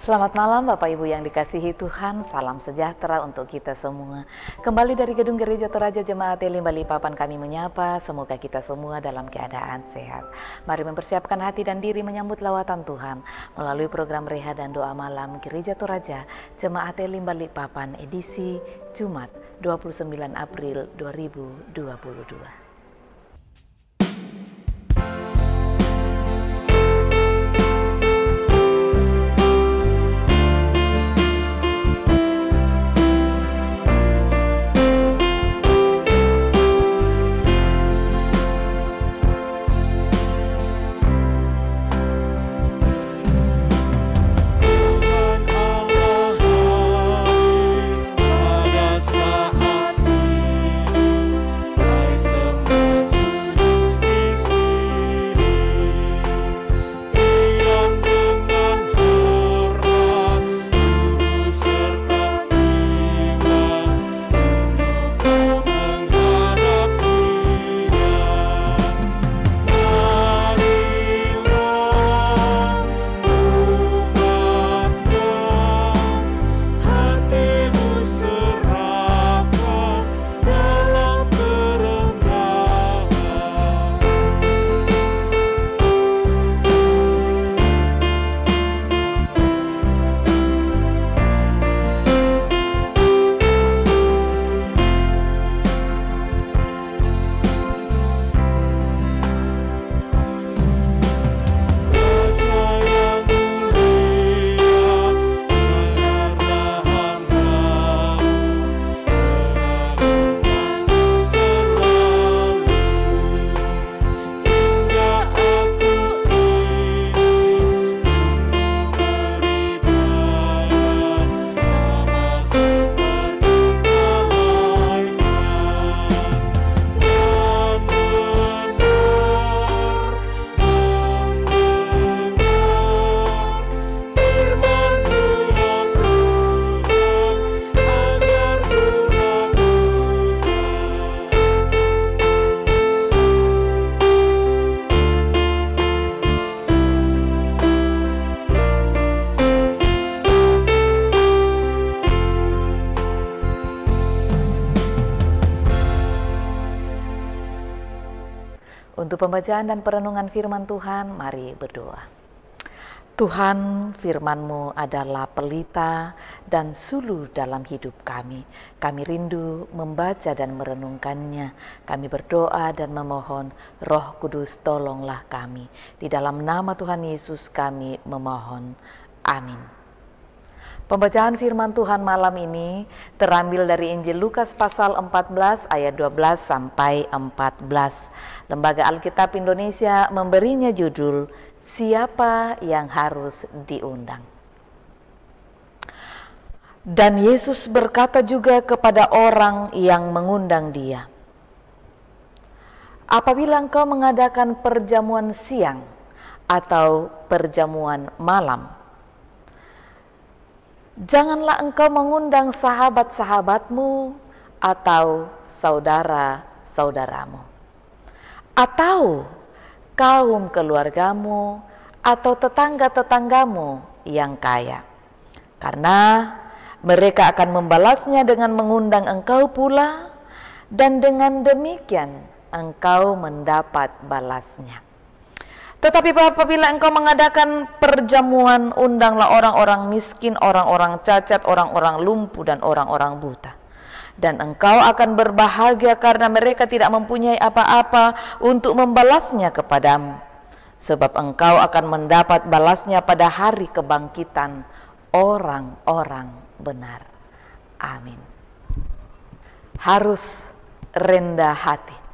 Selamat malam Bapak Ibu yang dikasihi Tuhan, salam sejahtera untuk kita semua. Kembali dari Gedung Gereja Toraja Jemaat Elim Balikpapan kami menyapa, semoga kita semua dalam keadaan sehat. Mari mempersiapkan hati dan diri menyambut lawatan Tuhan melalui program Reha dan Doa Malam Gereja Toraja Jemaat Elim Balikpapan edisi Jumat 29 April 2022. Untuk pembacaan dan perenungan firman Tuhan, mari berdoa. Tuhan, firman-Mu adalah pelita dan suluh dalam hidup kami. Kami rindu membaca dan merenungkannya. Kami berdoa dan memohon, Roh Kudus tolonglah kami. Di dalam nama Tuhan Yesus kami memohon. Amin. Pembacaan firman Tuhan malam ini terambil dari Injil Lukas pasal 14 ayat 12 sampai 14. Lembaga Alkitab Indonesia memberinya judul Siapa yang harus diundang. Dan Yesus berkata juga kepada orang yang mengundang dia, apabila engkau mengadakan perjamuan siang atau perjamuan malam, janganlah engkau mengundang sahabat-sahabatmu atau saudara-saudaramu, atau kaum keluargamu atau tetangga-tetanggamu yang kaya, karena mereka akan membalasnya dengan mengundang engkau pula, dan dengan demikian engkau mendapat balasnya. Tetapi apabila engkau mengadakan perjamuan, undanglah orang-orang miskin, orang-orang cacat, orang-orang lumpuh, dan orang-orang buta. Dan engkau akan berbahagia karena mereka tidak mempunyai apa-apa untuk membalasnya kepadamu. Sebab engkau akan mendapat balasnya pada hari kebangkitan orang-orang benar. Amin. Harus rendah hati.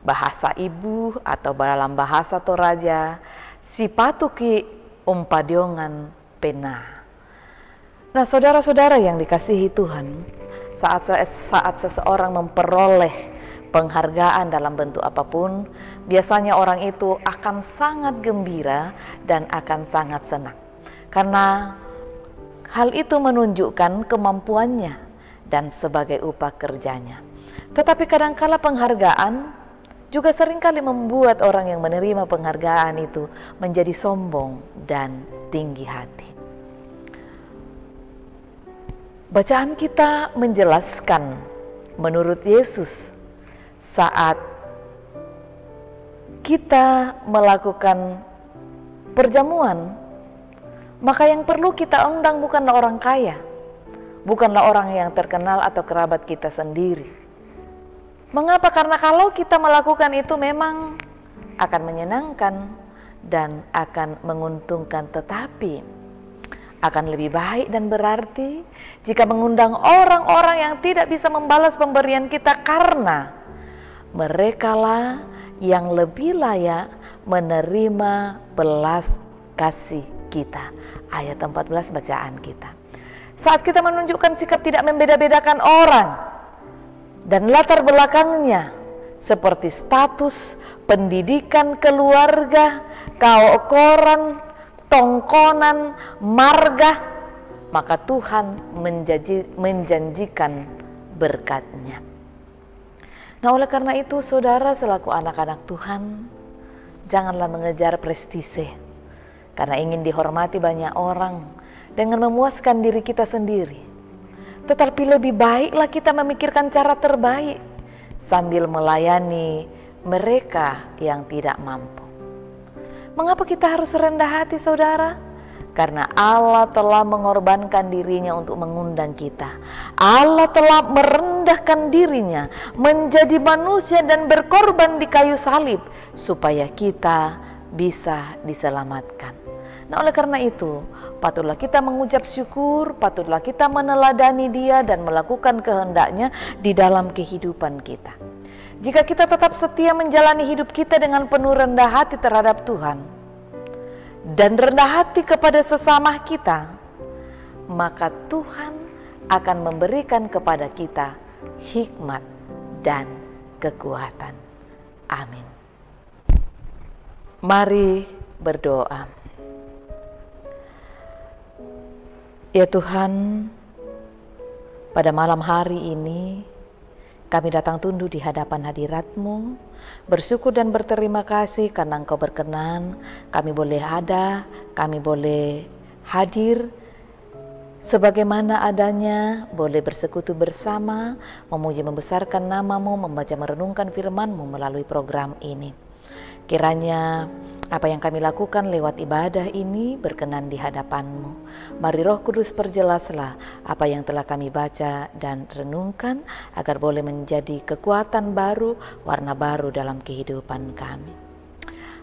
Bahasa ibu atau dalam bahasa Toraja, si patuki umpadiongan pena. Nah, saudara-saudara yang dikasihi Tuhan, saat seseorang memperoleh penghargaan dalam bentuk apapun, biasanya orang itu akan sangat gembira dan akan sangat senang. Karena hal itu menunjukkan kemampuannya dan sebagai upah kerjanya. Tetapi kadangkala penghargaan juga seringkali membuat orang yang menerima penghargaan itu menjadi sombong dan tinggi hati. Bacaan kita menjelaskan menurut Yesus saat kita melakukan perjamuan, maka yang perlu kita undang bukanlah orang kaya, bukanlah orang yang terkenal atau kerabat kita sendiri. Mengapa? Karena kalau kita melakukan itu memang akan menyenangkan dan akan menguntungkan, tetapi akan lebih baik dan berarti jika mengundang orang-orang yang tidak bisa membalas pemberian kita, karena merekalah yang lebih layak menerima belas kasih kita. Ayat 14 bacaan kita. Saat kita menunjukkan sikap tidak membeda-bedakan orang dan latar belakangnya, seperti status, pendidikan, keluarga, koran, tongkonan, marga, maka Tuhan menjanjikan berkat-Nya. Nah, oleh karena itu saudara selaku anak-anak Tuhan, janganlah mengejar prestise karena ingin dihormati banyak orang dengan memuaskan diri kita sendiri. Tetapi lebih baiklah kita memikirkan cara terbaik sambil melayani mereka yang tidak mampu. Mengapa kita harus rendah hati saudara? Karena Allah telah mengorbankan dirinya untuk mengundang kita. Allah telah merendahkan dirinya menjadi manusia dan berkorban di kayu salib supaya kita bisa diselamatkan. Nah, oleh karena itu patutlah kita mengucap syukur, patutlah kita meneladani Dia dan melakukan kehendaknya di dalam kehidupan kita. Jika kita tetap setia menjalani hidup kita dengan penuh rendah hati terhadap Tuhan dan rendah hati kepada sesama kita, maka Tuhan akan memberikan kepada kita hikmat dan kekuatan. Amin. Mari berdoa. Ya Tuhan, pada malam hari ini kami datang tunduk di hadapan hadirat-Mu, bersyukur dan berterima kasih karena Engkau berkenan kami boleh ada, kami boleh hadir sebagaimana adanya, boleh bersekutu bersama, memuji membesarkan nama-Mu, membaca merenungkan firman-Mu melalui program ini. Kiranya apa yang kami lakukan lewat ibadah ini berkenan di hadapan-Mu. Mari Roh Kudus perjelaslah apa yang telah kami baca dan renungkan agar boleh menjadi kekuatan baru, warna baru dalam kehidupan kami.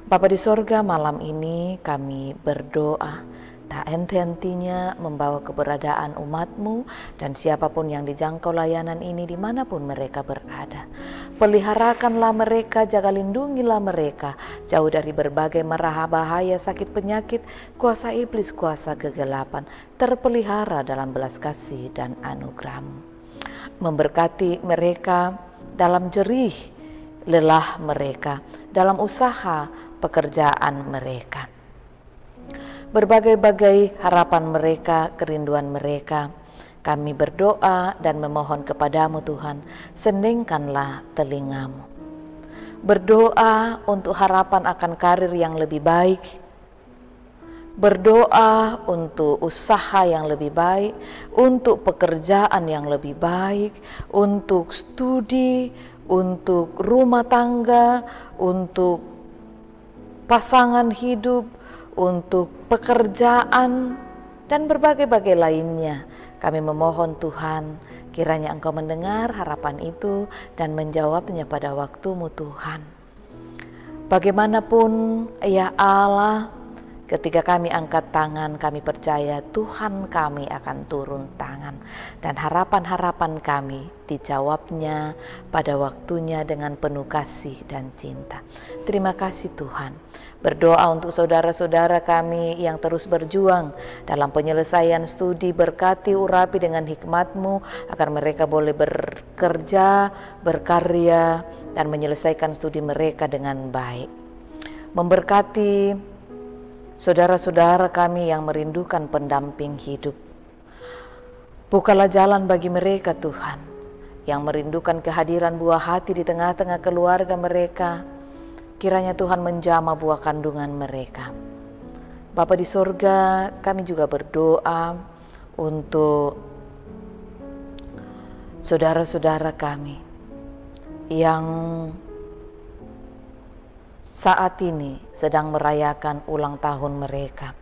Bapa di sorga, malam ini kami berdoa tak henti-hentinya membawa keberadaan umat-Mu dan siapapun yang dijangkau layanan ini dimanapun mereka berada. Peliharakanlah mereka, jaga lindungilah mereka jauh dari berbagai mara bahaya, sakit penyakit, kuasa iblis, kuasa kegelapan, terpelihara dalam belas kasih dan anugerah-Mu. Memberkati mereka dalam jerih lelah mereka, dalam usaha pekerjaan mereka. Berbagai-bagai harapan mereka, kerinduan mereka, kami berdoa dan memohon kepadamu Tuhan, sendingkanlah telingamu. Berdoa untuk harapan akan karir yang lebih baik, berdoa untuk usaha yang lebih baik, untuk pekerjaan yang lebih baik, untuk studi, untuk rumah tangga, untuk pasangan hidup, untuk pekerjaan, dan berbagai-bagai lainnya. Kami memohon Tuhan, kiranya Engkau mendengar harapan itu dan menjawabnya pada waktu-Mu Tuhan. Bagaimanapun ya Allah, ketika kami angkat tangan, kami percaya Tuhan kami akan turun tangan. Dan harapan-harapan kami dijawabnya pada waktunya dengan penuh kasih dan cinta. Terima kasih Tuhan. Berdoa untuk saudara-saudara kami yang terus berjuang dalam penyelesaian studi, berkati, urapi dengan hikmat-Mu agar mereka boleh bekerja, berkarya, dan menyelesaikan studi mereka dengan baik. Memberkati saudara-saudara kami yang merindukan pendamping hidup. Bukalah jalan bagi mereka Tuhan, yang merindukan kehadiran buah hati di tengah-tengah keluarga mereka. Kiranya Tuhan menjamah buah kandungan mereka. Bapa di sorga, kami juga berdoa untuk saudara-saudara kami yang saat ini sedang merayakan ulang tahun mereka.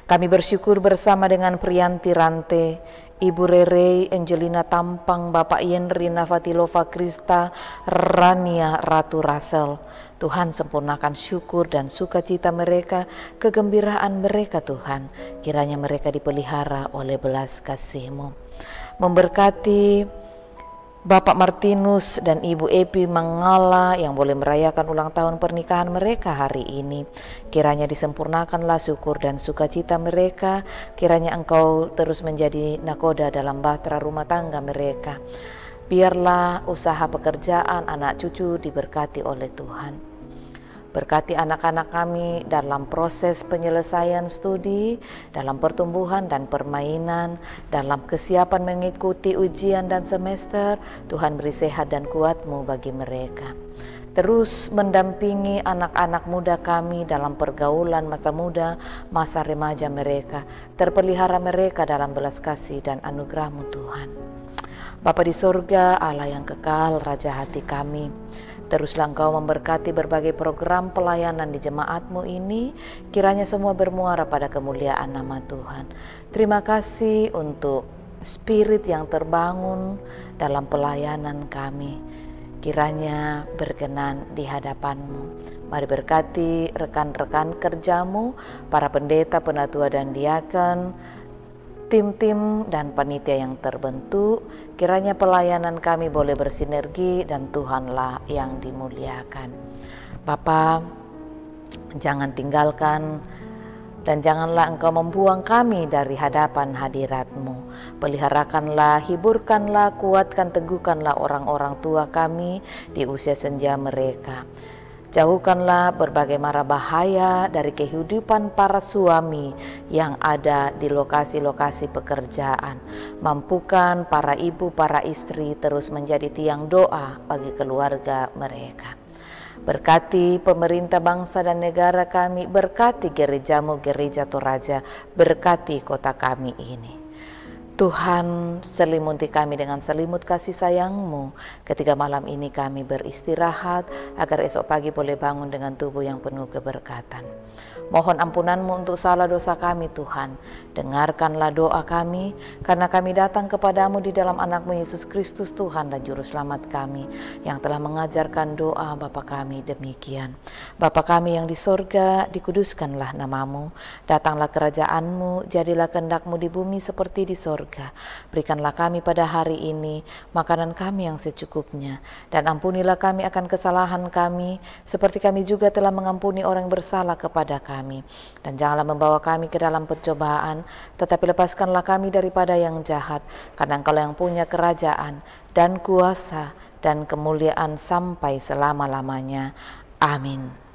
Kami bersyukur bersama dengan Priyanti Rante, Ibu Rere, Angelina Tampang, Bapak Yenri Navatilova Krista, Rania Ratu Rasel. Tuhan sempurnakan syukur dan sukacita mereka, kegembiraan mereka Tuhan. Kiranya mereka dipelihara oleh belas kasih-Mu. Memberkati Bapak Martinus dan Ibu Epi Mangala yang boleh merayakan ulang tahun pernikahan mereka hari ini. Kiranya disempurnakanlah syukur dan sukacita mereka. Kiranya Engkau terus menjadi nakoda dalam bahtera rumah tangga mereka. Biarlah usaha pekerjaan anak cucu diberkati oleh Tuhan. Berkati anak-anak kami dalam proses penyelesaian studi, dalam pertumbuhan dan permainan, dalam kesiapan mengikuti ujian dan semester. Tuhan beri sehat dan kuat-Mu bagi mereka. Terus mendampingi anak-anak muda kami dalam pergaulan masa muda, masa remaja mereka. Terpelihara mereka dalam belas kasih dan anugerah-Mu Tuhan. Bapa di sorga, Allah yang kekal, Raja hati kami, teruslah Engkau memberkati berbagai program pelayanan di jemaat-Mu ini, kiranya semua bermuara pada kemuliaan nama Tuhan. Terima kasih untuk spirit yang terbangun dalam pelayanan kami, kiranya berkenan di hadapan-Mu. Mari berkati rekan-rekan kerja-Mu, para pendeta, penatua dan diaken, tim-tim dan panitia yang terbentuk. Kiranya pelayanan kami boleh bersinergi dan Tuhanlah yang dimuliakan. Bapa, jangan tinggalkan dan janganlah Engkau membuang kami dari hadapan hadirat-Mu. Peliharakanlah, hiburkanlah, kuatkan, teguhkanlah orang-orang tua kami di usia senja mereka. Jauhkanlah berbagai mara bahaya dari kehidupan para suami yang ada di lokasi-lokasi pekerjaan. Mampukan para ibu, para istri terus menjadi tiang doa bagi keluarga mereka. Berkati pemerintah bangsa dan negara kami, berkati gereja-Mu, Gereja Toraja, berkati kota kami ini. Tuhan, selimuti kami dengan selimut kasih sayang-Mu ketika malam ini kami beristirahat, agar esok pagi boleh bangun dengan tubuh yang penuh keberkatan. Mohon ampunan-Mu untuk salah dosa kami Tuhan. Dengarkanlah doa kami, karena kami datang kepadamu di dalam anak-Mu Yesus Kristus Tuhan dan Juru Selamat kami, yang telah mengajarkan doa Bapa kami demikian. Bapa kami yang di sorga, dikuduskanlah nama-Mu. Datanglah kerajaan-Mu, jadilah kehendak-Mu di bumi seperti di sorga. Berikanlah kami pada hari ini makanan kami yang secukupnya, dan ampunilah kami akan kesalahan kami, seperti kami juga telah mengampuni orang yang bersalah kepada kami. Dan janganlah membawa kami ke dalam pencobaan, tetapi lepaskanlah kami daripada yang jahat, karena Engkau yang punya kerajaan dan kuasa dan kemuliaan sampai selama-lamanya. Amin.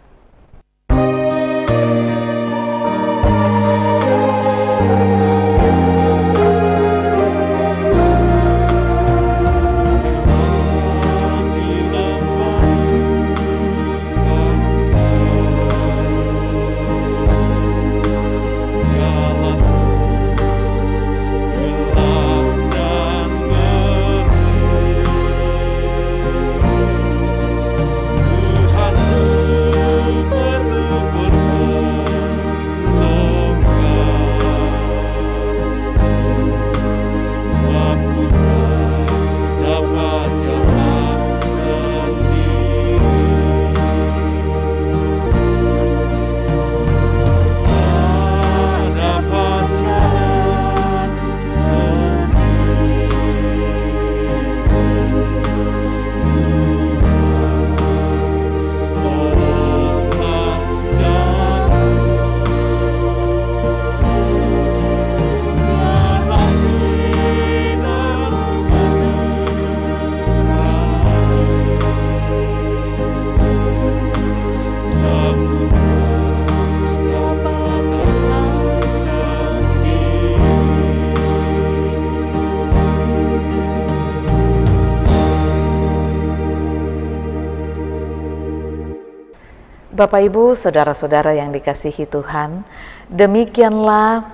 Bapak Ibu, saudara-saudara yang dikasihi Tuhan, demikianlah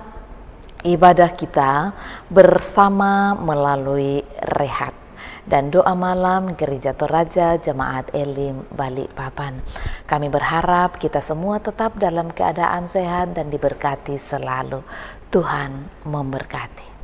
ibadah kita bersama melalui rehat. dan doa malam Gereja Toraja Jemaat Elim Balikpapan. Kami berharap kita semua tetap dalam keadaan sehat dan diberkati selalu. Tuhan memberkati.